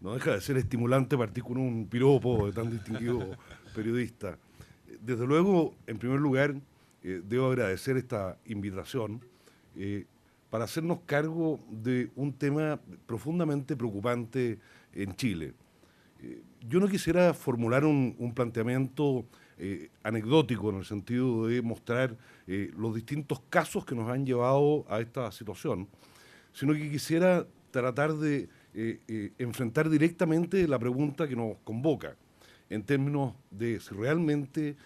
No deja de ser estimulante partir con un piropo de tan distinguido periodista. Desde luego, en primer lugar, debo agradecer esta invitación para hacernos cargo de un tema profundamente preocupante en Chile. Yo no quisiera formular un planteamiento anecdótico en el sentido de mostrar los distintos casos que nos han llevado a esta situación, sino que quisiera tratar de enfrentar directamente la pregunta que nos convoca en términos de si realmente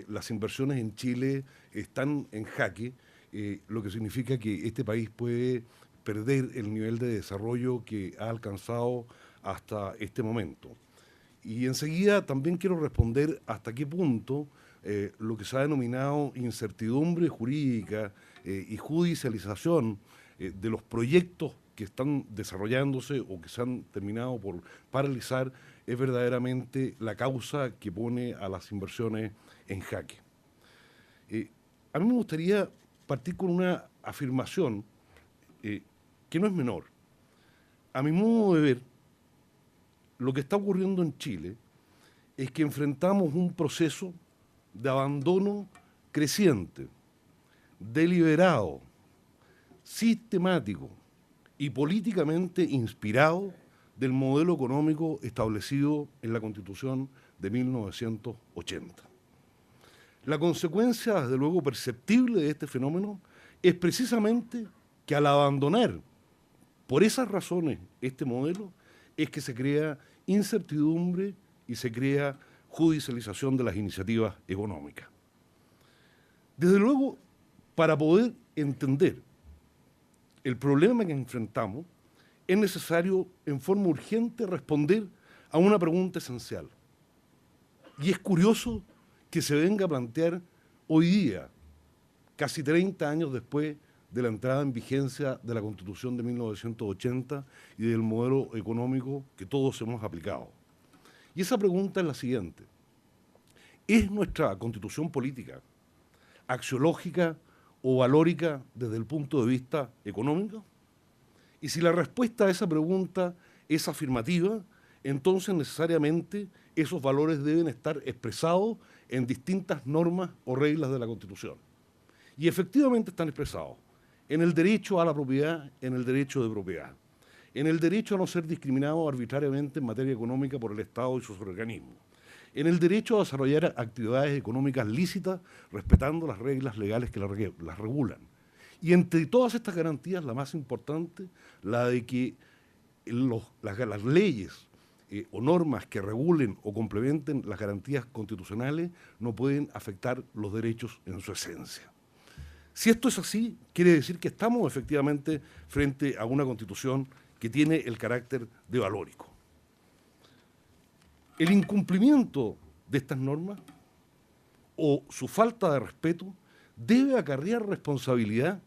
las inversiones en Chile están en jaque, lo que significa que este país puede perder el nivel de desarrollo que ha alcanzado hasta este momento. Y enseguida también quiero responder hasta qué punto lo que se ha denominado incertidumbre jurídica y judicialización de los proyectos que están desarrollándose o que se han terminado por paralizar es verdaderamente la causa que pone a las inversiones en jaque. A mí me gustaría partir con una afirmación que no es menor. A mi modo de ver, lo que está ocurriendo en Chile es que enfrentamos un proceso de abandono creciente, deliberado, sistemático y políticamente inspirado del modelo económico establecido en la Constitución de 1980. La consecuencia, desde luego, perceptible de este fenómeno es precisamente que al abandonar por esas razones este modelo, es que se crea incertidumbre y se crea judicialización de las iniciativas económicas. Desde luego, para poder entender el problema que enfrentamos, es necesario en forma urgente responder a una pregunta esencial. Y es curioso que se venga a plantear hoy día, casi 30 años después de la entrada en vigencia de la Constitución de 1980 y del modelo económico que todos hemos aplicado. Y esa pregunta es la siguiente: ¿es nuestra Constitución política axiológica o valórica desde el punto de vista económico? Y si la respuesta a esa pregunta es afirmativa, entonces necesariamente esos valores deben estar expresados en distintas normas o reglas de la Constitución. Y efectivamente están expresados en el derecho a la propiedad, en el derecho de propiedad, en el derecho a no ser discriminado arbitrariamente en materia económica por el Estado y sus organismos, en el derecho a desarrollar actividades económicas lícitas respetando las reglas legales que las regulan. Y entre todas estas garantías, la más importante, la de que las leyes o normas que regulen o complementen las garantías constitucionales no pueden afectar los derechos en su esencia. Si esto es así, quiere decir que estamos efectivamente frente a una Constitución que tiene el carácter de valórico. El incumplimiento de estas normas o su falta de respeto debe acarrear responsabilidad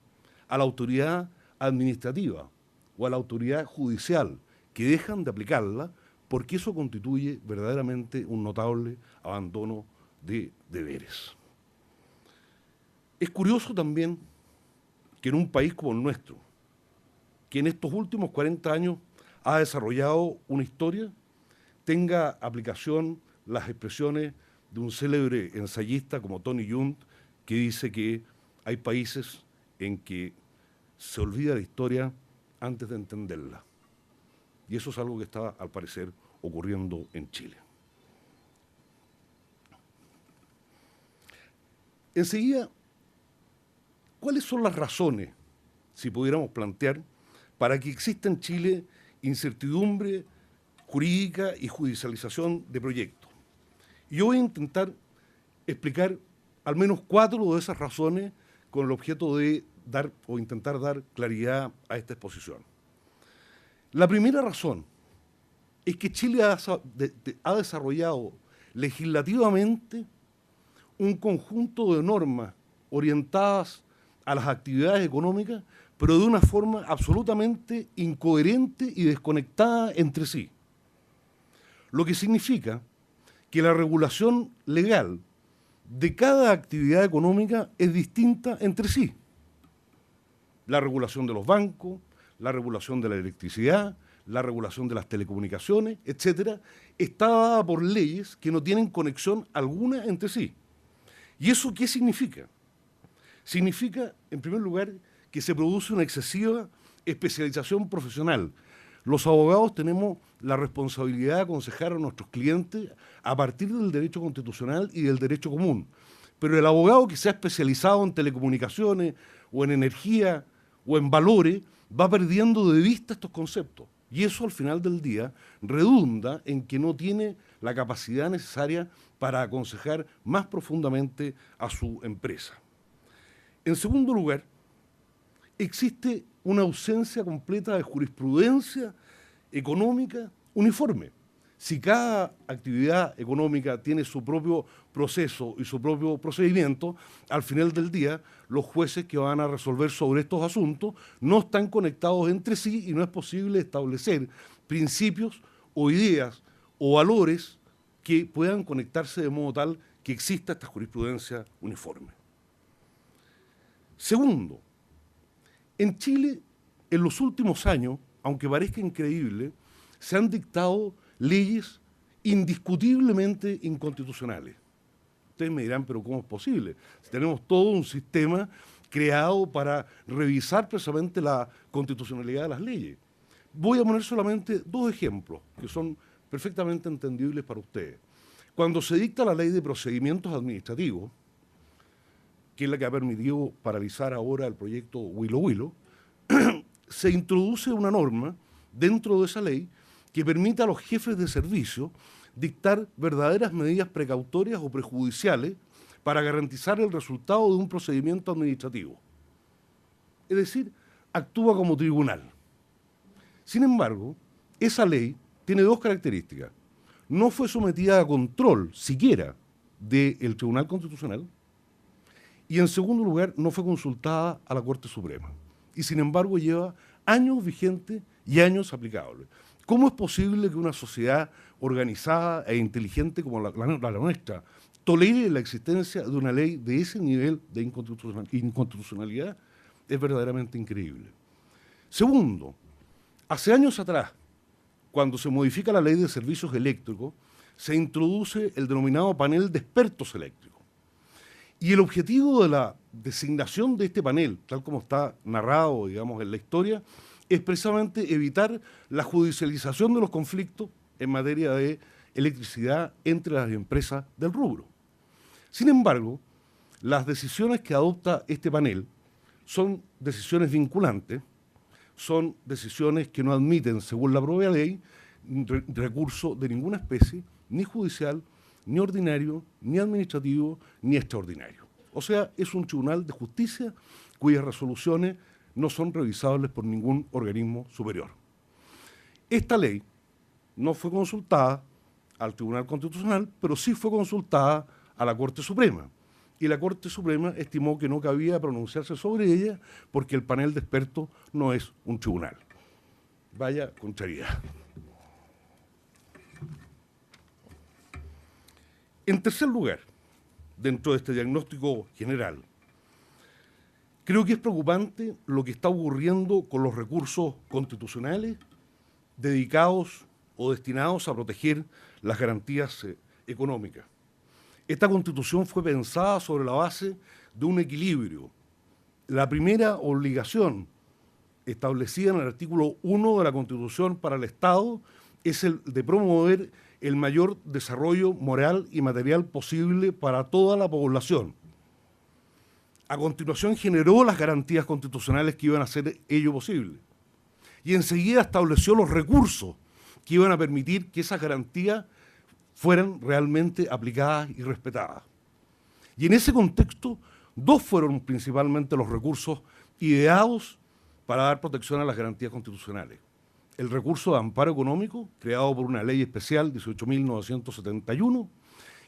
a la autoridad administrativa o a la autoridad judicial que dejan de aplicarla, porque eso constituye verdaderamente un notable abandono de deberes. Es curioso también que en un país como el nuestro, que en estos últimos 40 años ha desarrollado una historia, tenga aplicación las expresiones de un célebre ensayista como Tony Junt, que dice que hay países en que se olvida la historia antes de entenderla. Y eso es algo que está, al parecer, ocurriendo en Chile. Enseguida, ¿cuáles son las razones, si pudiéramos plantear, para que exista en Chile incertidumbre jurídica y judicialización de proyectos? Y yo voy a intentar explicar al menos 4 de esas razones con el objeto de dar o intentar dar claridad a esta exposición. La primera razón es que Chile ha desarrollado legislativamente un conjunto de normas orientadas a las actividades económicas, pero de una forma absolutamente incoherente y desconectada entre sí. Lo que significa que la regulación legal de cada actividad económica es distinta entre sí. La regulación de los bancos, la regulación de la electricidad, la regulación de las telecomunicaciones, etcétera, está dada por leyes que no tienen conexión alguna entre sí. ¿Y eso qué significa? Significa, en primer lugar, que se produce una excesiva especialización profesional. Los abogados tenemos la responsabilidad de aconsejar a nuestros clientes a partir del derecho constitucional y del derecho común. Pero el abogado que se ha especializado en telecomunicaciones o en energía o en valores va perdiendo de vista estos conceptos. Y eso al final del día redunda en que no tiene la capacidad necesaria para aconsejar más profundamente a su empresa. En segundo lugar, existe una ausencia completa de jurisprudencia económica uniforme. Si cada actividad económica tiene su propio proceso y su propio procedimiento, al final del día los jueces que van a resolver sobre estos asuntos no están conectados entre sí y no es posible establecer principios o ideas o valores que puedan conectarse de modo tal que exista esta jurisprudencia uniforme. Segundo, en Chile, en los últimos años, aunque parezca increíble, se han dictado leyes indiscutiblemente inconstitucionales. Ustedes me dirán, pero ¿cómo es posible? Si tenemos todo un sistema creado para revisar precisamente la constitucionalidad de las leyes. Voy a poner solamente dos ejemplos que son perfectamente entendibles para ustedes. Cuando se dicta la ley de procedimientos administrativos, que es la que ha permitido paralizar ahora el proyecto Huilo Huilo, se introduce una norma dentro de esa ley que permite a los jefes de servicio dictar verdaderas medidas precautorias o prejudiciales para garantizar el resultado de un procedimiento administrativo. Es decir, actúa como tribunal. Sin embargo, esa ley tiene dos características. No fue sometida a control siquiera del Tribunal Constitucional y, en segundo lugar, no fue consultada a la Corte Suprema. Y, sin embargo, lleva años vigente y años aplicable. ¿Cómo es posible que una sociedad organizada e inteligente como la nuestra tolere la existencia de una ley de ese nivel de inconstitucionalidad? Es verdaderamente increíble. Segundo, hace años atrás, cuando se modifica la ley de servicios eléctricos, se introduce el denominado panel de expertos eléctricos. Y el objetivo de la designación de este panel, tal como está narrado, digamos, en la historia, es precisamente evitar la judicialización de los conflictos en materia de electricidad entre las empresas del rubro. Sin embargo, las decisiones que adopta este panel son decisiones vinculantes, son decisiones que no admiten, según la propia ley, recurso de ninguna especie, ni judicial, ni ordinario, ni administrativo, ni extraordinario. O sea, es un tribunal de justicia cuyas resoluciones no son revisables por ningún organismo superior. Esta ley no fue consultada al Tribunal Constitucional, pero sí fue consultada a la Corte Suprema. Y la Corte Suprema estimó que no cabía pronunciarse sobre ella porque el panel de expertos no es un tribunal. Vaya contrariedad. En tercer lugar, dentro de este diagnóstico general, creo que es preocupante lo que está ocurriendo con los recursos constitucionales dedicados o destinados a proteger las garantías económicas. Esta Constitución fue pensada sobre la base de un equilibrio. La primera obligación establecida en el artículo 1 de la Constitución para el Estado es el de promover el mayor desarrollo moral y material posible para toda la población. A continuación generó las garantías constitucionales que iban a hacer ello posible. Y enseguida estableció los recursos que iban a permitir que esas garantías fueran realmente aplicadas y respetadas. Y en ese contexto, dos fueron principalmente los recursos ideados para dar protección a las garantías constitucionales. El recurso de amparo económico, creado por una ley especial 18.971,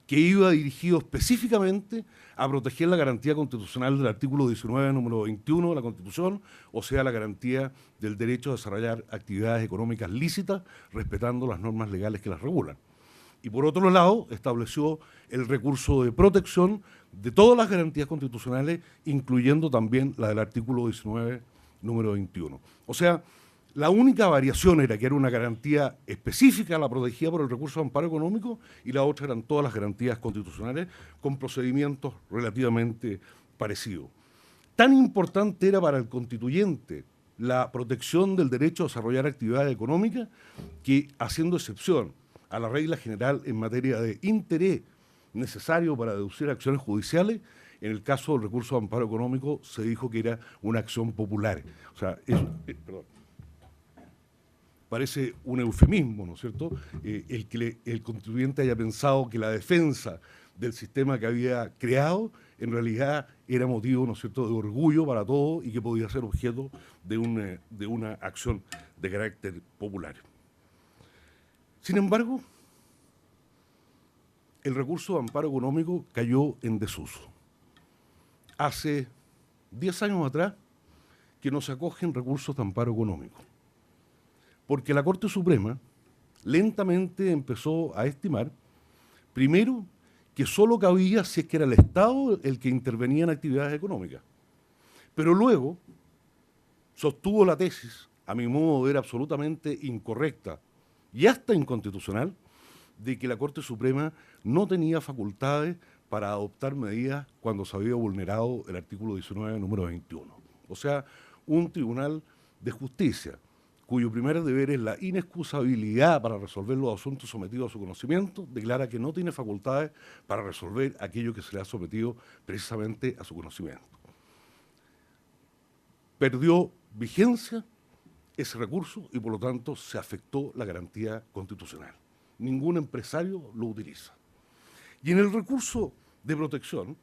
que iba dirigido específicamente a proteger la garantía constitucional del artículo 19, número 21 de la Constitución, o sea, la garantía del derecho a desarrollar actividades económicas lícitas, respetando las normas legales que las regulan. Y por otro lado, estableció el recurso de protección de todas las garantías constitucionales, incluyendo también la del artículo 19, número 21. O sea, La única variación era que era una garantía específica, la protegida por el recurso de amparo económico, y la otra eran todas las garantías constitucionales con procedimientos relativamente parecidos. Tan importante era para el constituyente la protección del derecho a desarrollar actividades económicas que, haciendo excepción a la regla general en materia de interés necesario para deducir acciones judiciales, en el caso del recurso de amparo económico se dijo que era una acción popular. O sea, eso, parece un eufemismo, ¿no es cierto?, el que el contribuyente haya pensado que la defensa del sistema que había creado en realidad era motivo, ¿no es cierto?, de orgullo para todos y que podía ser objeto de una acción de carácter popular. Sin embargo, el recurso de amparo económico cayó en desuso. Hace 10 años atrás que no se acogen recursos de amparo económico, porque la Corte Suprema lentamente empezó a estimar, primero, que solo cabía si es que era el Estado el que intervenía en actividades económicas, pero luego sostuvo la tesis, a mi modo de ver absolutamente incorrecta y hasta inconstitucional, de que la Corte Suprema no tenía facultades para adoptar medidas cuando se había vulnerado el artículo 19, número 21. O sea, un tribunal de justicia cuyo primer deber es la inexcusabilidad para resolver los asuntos sometidos a su conocimiento, declara que no tiene facultades para resolver aquello que se le ha sometido precisamente a su conocimiento. Perdió vigencia ese recurso y por lo tanto se afectó la garantía constitucional. Ningún empresario lo utiliza. Y en el recurso de protección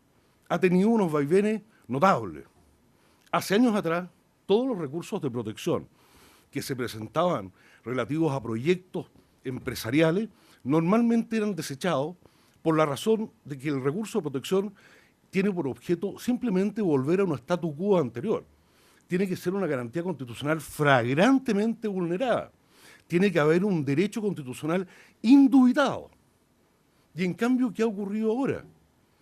ha tenido unos vaivenes notables. Hace años atrás, todos los recursos de protección que se presentaban relativos a proyectos empresariales normalmente eran desechados por la razón de que el recurso de protección tiene por objeto simplemente volver a un statu quo anterior. Tiene que ser una garantía constitucional flagrantemente vulnerada. Tiene que haber un derecho constitucional indubitado. Y en cambio, ¿qué ha ocurrido ahora?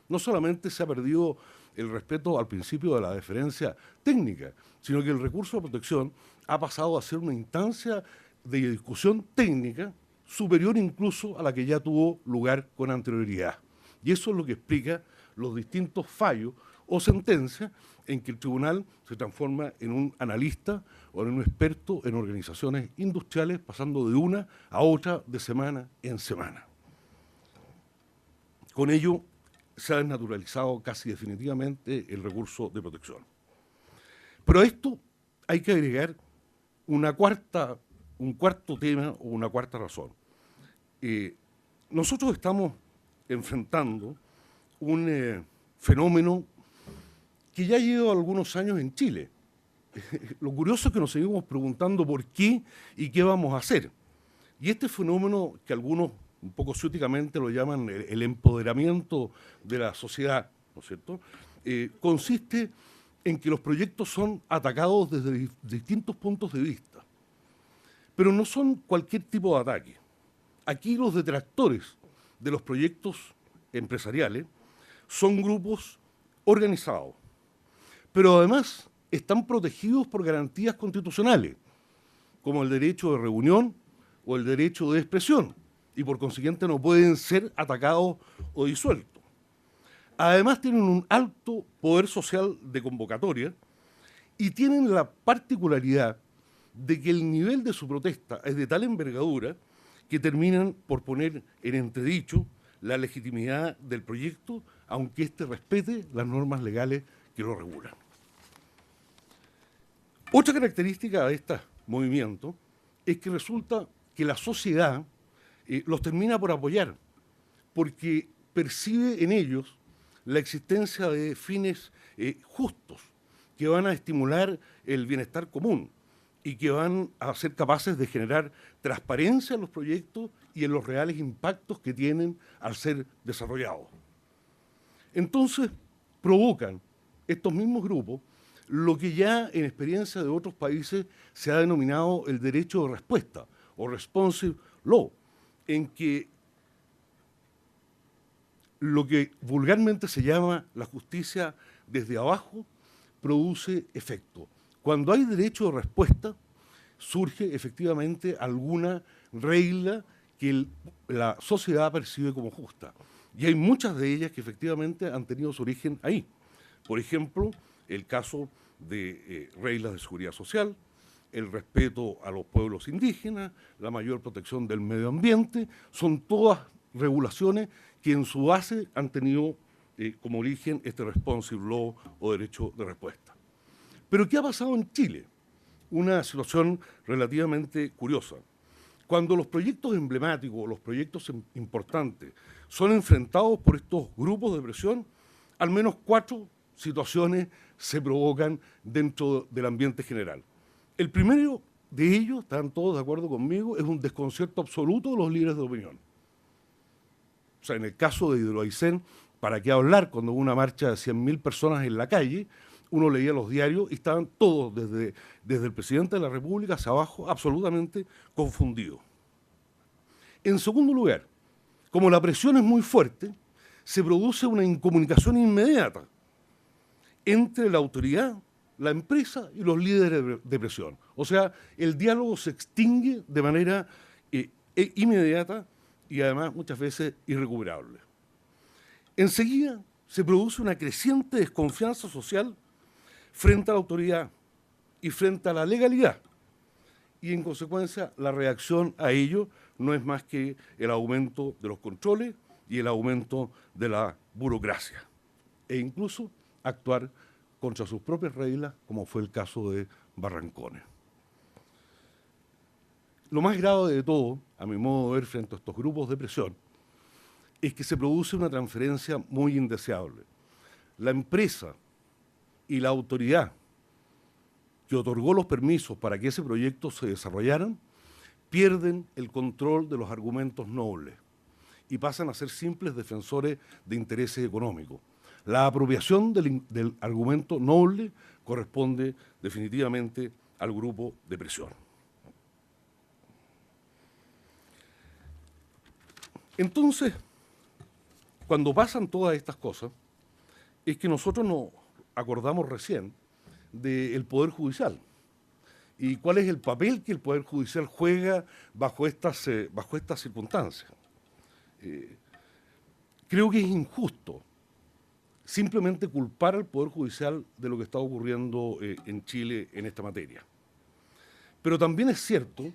No solamente se ha perdido el respeto al principio de la deferencia técnica, sino que el recurso de protección ha pasado a ser una instancia de discusión técnica superior incluso a la que ya tuvo lugar con anterioridad. Y eso es lo que explica los distintos fallos o sentencias en que el tribunal se transforma en un analista o en un experto en organizaciones industriales, pasando de una a otra de semana en semana. Con ello se ha desnaturalizado casi definitivamente el recurso de protección. Pero a esto hay que agregar un cuarto tema o una cuarta razón. Nosotros estamos enfrentando un fenómeno que ya lleva algunos años en Chile. Lo curioso es que nos seguimos preguntando por qué y qué vamos a hacer. Y este fenómeno, que algunos un poco ciúticamente lo llaman el empoderamiento de la sociedad, ¿no es cierto?, consiste en que los proyectos son atacados desde distintos puntos de vista. Pero no son cualquier tipo de ataque. Aquí los detractores de los proyectos empresariales son grupos organizados, pero además están protegidos por garantías constitucionales, como el derecho de reunión o el derecho de expresión, y por consiguiente no pueden ser atacados o disueltos. Además tienen un alto poder social de convocatoria y tienen la particularidad de que el nivel de su protesta es de tal envergadura que terminan por poner en entredicho la legitimidad del proyecto, aunque éste respete las normas legales que lo regulan. Otra característica de este movimiento es que resulta que la sociedad los termina por apoyar, porque percibe en ellos la existencia de fines justos, que van a estimular el bienestar común y que van a ser capaces de generar transparencia en los proyectos y en los reales impactos que tienen al ser desarrollados. Entonces, provocan estos mismos grupos lo que ya en experiencia de otros países se ha denominado el derecho de respuesta, o responsive law, en que lo que vulgarmente se llama la justicia desde abajo produce efecto. Cuando hay derecho de respuesta, surge efectivamente alguna regla que la sociedad percibe como justa. Y hay muchas de ellas que efectivamente han tenido su origen ahí. Por ejemplo, el caso de reglas de seguridad social, el respeto a los pueblos indígenas, la mayor protección del medio ambiente, son todas regulaciones que en su base han tenido como origen este responsive law o derecho de respuesta. Pero ¿qué ha pasado en Chile? Una situación relativamente curiosa. Cuando los proyectos emblemáticos, los proyectos importantes, son enfrentados por estos grupos de presión, al menos 4 situaciones se provocan dentro del ambiente general. El primero de ellos, están todos de acuerdo conmigo, es un desconcierto absoluto de los líderes de opinión. O sea, en el caso de Hidroaicén, ¿para qué hablar cuando hubo una marcha de 100.000 personas en la calle? Uno leía los diarios y estaban todos, desde el presidente de la República hacia abajo, absolutamente confundidos. En segundo lugar, como la presión es muy fuerte, se produce una incomunicación inmediata entre la autoridad, la empresa y los líderes de presión. O sea, el diálogo se extingue de manera inmediata y además muchas veces irrecuperable. Enseguida se produce una creciente desconfianza social frente a la autoridad y frente a la legalidad. Y en consecuencia la reacción a ello no es más que el aumento de los controles y el aumento de la burocracia. E incluso actuar contra sus propias reglas, como fue el caso de Barrancones. Lo más grave de todo, a mi modo de ver, frente a estos grupos de presión, es que se produce una transferencia muy indeseable. La empresa y la autoridad que otorgó los permisos para que ese proyecto se desarrollaran pierden el control de los argumentos nobles y pasan a ser simples defensores de intereses económicos. La apropiación del argumento noble corresponde definitivamente al grupo de presión. Entonces, cuando pasan todas estas cosas, es que nosotros nos acordamos recién del Poder Judicial y cuál es el papel que el Poder Judicial juega bajo estas circunstancias. Creo que es injusto simplemente culpar al Poder Judicial de lo que está ocurriendo en Chile en esta materia. Pero también es cierto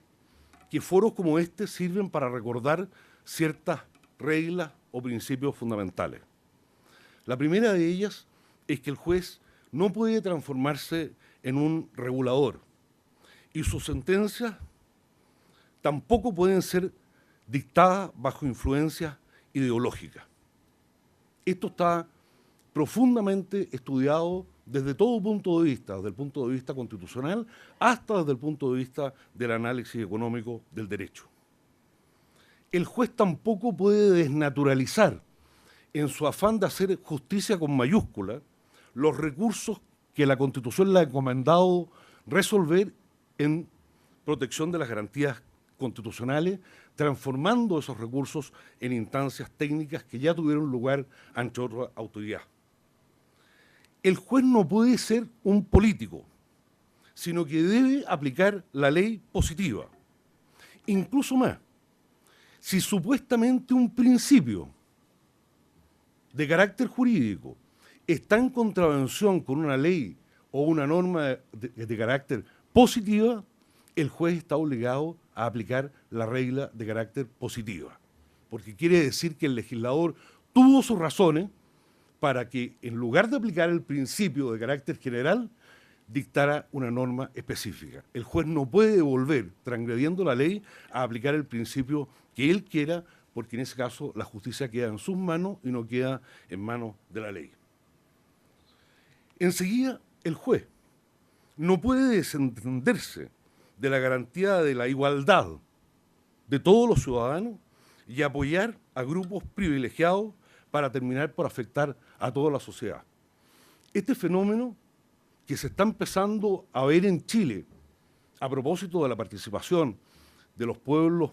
que foros como este sirven para recordar ciertas reglas o principios fundamentales. La primera de ellas es que el juez no puede transformarse en un regulador y sus sentencias tampoco pueden ser dictadas bajo influencias ideológicas. Esto está profundamente estudiado desde todo punto de vista, desde el punto de vista constitucional hasta desde el punto de vista del análisis económico del derecho. El juez tampoco puede desnaturalizar, en su afán de hacer justicia con mayúscula, los recursos que la Constitución le ha encomendado resolver en protección de las garantías constitucionales, transformando esos recursos en instancias técnicas que ya tuvieron lugar ante otra autoridad. El juez no puede ser un político, sino que debe aplicar la ley positiva. Incluso más, si supuestamente un principio de carácter jurídico está en contravención con una ley o una norma de carácter positiva, el juez está obligado a aplicar la regla de carácter positiva, porque quiere decir que el legislador tuvo sus razones para que, en lugar de aplicar el principio de carácter general, dictara una norma específica. El juez no puede volver, transgrediendo la ley, a aplicar el principio que él quiera, porque en ese caso la justicia queda en sus manos y no queda en manos de la ley. Enseguida, el juez no puede desentenderse de la garantía de la igualdad de todos los ciudadanos y apoyar a grupos privilegiados para terminar por afectar a toda la sociedad. Este fenómeno que se está empezando a ver en Chile a propósito de la participación de los pueblos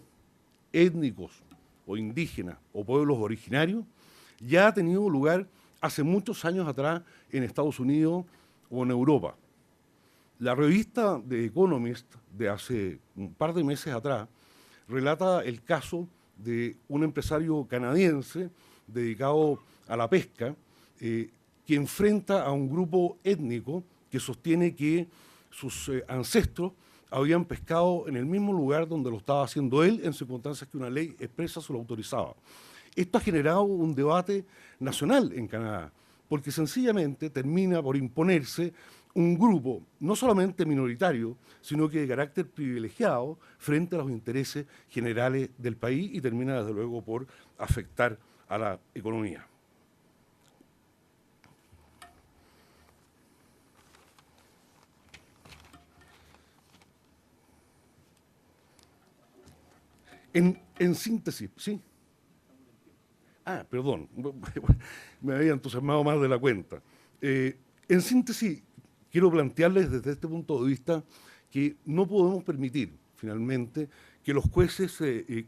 étnicos o indígenas o pueblos originarios, ya ha tenido lugar hace muchos años atrás en Estados Unidos o en Europa. La revista The Economist de hace un par de meses atrás relata el caso de un empresario canadiense dedicado a la pesca que enfrenta a un grupo étnico que sostiene que sus ancestros habían pescado en el mismo lugar donde lo estaba haciendo él en circunstancias que una ley expresa se lo autorizaba. Esto ha generado un debate nacional en Canadá, porque sencillamente termina por imponerse un grupo no solamente minoritario, sino que de carácter privilegiado frente a los intereses generales del país y termina desde luego por afectar a la economía. En síntesis, ¿sí? Ah, perdón, me había entusiasmado más de la cuenta. En síntesis, quiero plantearles desde este punto de vista que no podemos permitir, finalmente, que los jueces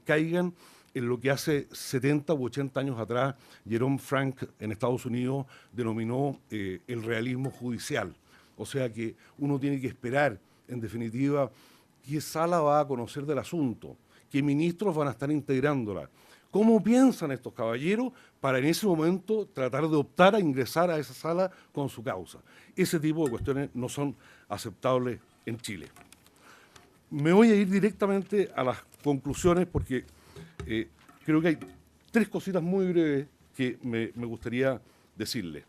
caigan en lo que hace 70 u 80 años atrás Jerome Frank en Estados Unidos denominó el realismo judicial. O sea que uno tiene que esperar, en definitiva, qué sala va a conocer del asunto, qué ministros van a estar integrándola. ¿Cómo piensan estos caballeros para en ese momento tratar de optar a ingresar a esa sala con su causa? Ese tipo de cuestiones no son aceptables en Chile. Me voy a ir directamente a las conclusiones porque creo que hay tres cositas muy breves que me gustaría decirles.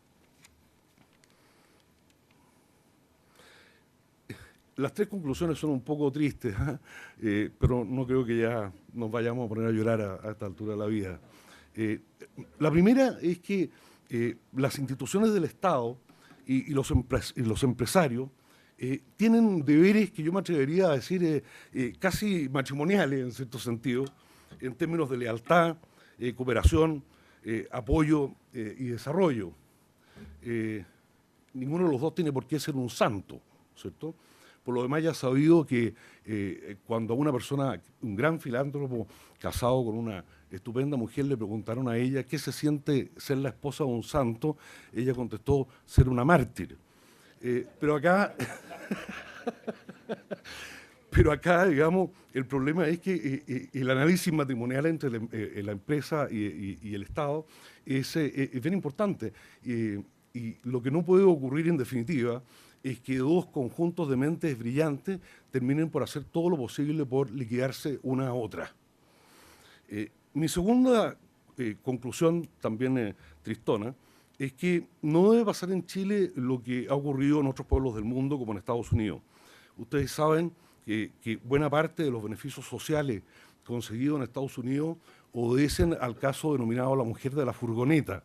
Las tres conclusiones son un poco tristes, pero no creo que ya nos vayamos a poner a llorar a esta altura de la vida. La primera es que las instituciones del Estado y los empresarios tienen deberes que yo me atrevería a decir casi matrimoniales en cierto sentido, en términos de lealtad, cooperación, apoyo y desarrollo. Ninguno de los dos tiene por qué ser un santo, ¿cierto? Por lo demás ya sabido que cuando a una persona, un gran filántropo casado con una estupenda mujer, le preguntaron a ella qué se siente ser la esposa de un santo, ella contestó ser una mártir. Pero acá, digamos, el problema es que el análisis matrimonial entre la empresa y el Estado es bien importante. Y lo que no puede ocurrir en definitiva es que dos conjuntos de mentes brillantes terminen por hacer todo lo posible por liquidarse una a otra. Mi segunda conclusión, también tristona, es que no debe pasar en Chile lo que ha ocurrido en otros pueblos del mundo, como en Estados Unidos. Ustedes saben que buena parte de los beneficios sociales conseguidos en Estados Unidos obedecen al caso denominado la mujer de la furgoneta.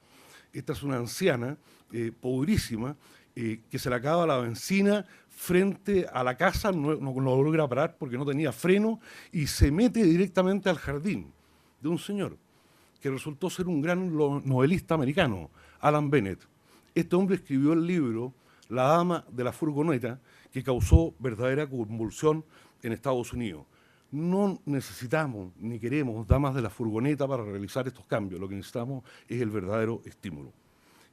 Esta es una anciana pobrísima que se le acaba la benzina frente a la casa, no logra parar porque no tenía freno y se mete directamente al jardín de un señor que resultó ser un gran novelista americano, Alan Bennett. Este hombre escribió el libro La dama de la furgoneta, que causó verdadera convulsión en Estados Unidos. No necesitamos ni queremos damas de la furgoneta para realizar estos cambios, lo que necesitamos es el verdadero estímulo.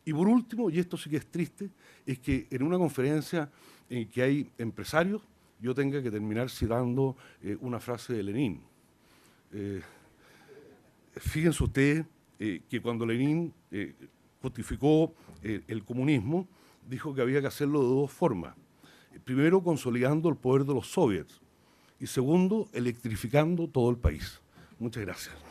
Y por último, y esto sí que es triste, es que en una conferencia en que hay empresarios, yo tenga que terminar citando una frase de Lenin. Fíjense ustedes que cuando Lenin justificó el comunismo, dijo que había que hacerlo de dos formas. Primero, consolidando el poder de los soviets y segundo, electrificando todo el país. Muchas gracias.